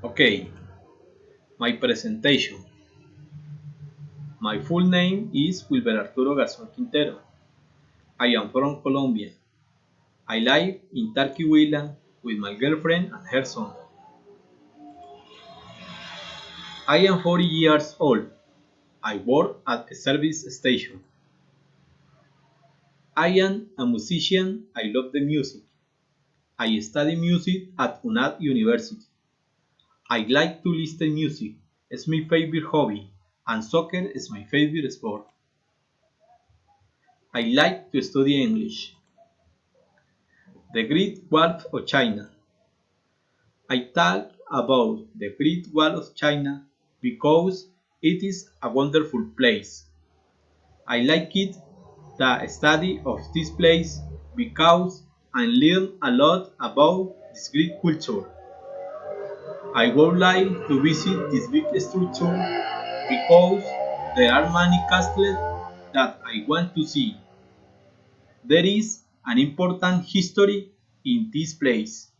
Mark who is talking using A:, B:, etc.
A: Okay, my presentation. My full name is Wilber Arturo Garzón Quintero. I am from Colombia. I live in Tarquihuila with my girlfriend and her son. I am 40 years old. I work at a service station. I am a musician. I love the music. I study music at UNAD University. I like to listen music. It's my favorite hobby, and soccer is my favorite sport. I like to study English. The Great Wall of China. I talk about the Great Wall of China because it is a wonderful place. I like it, the study of this place, because I learn a lot about this great culture. I would like to visit this big structure because there are many castles that I want to see. There is an important history in this place.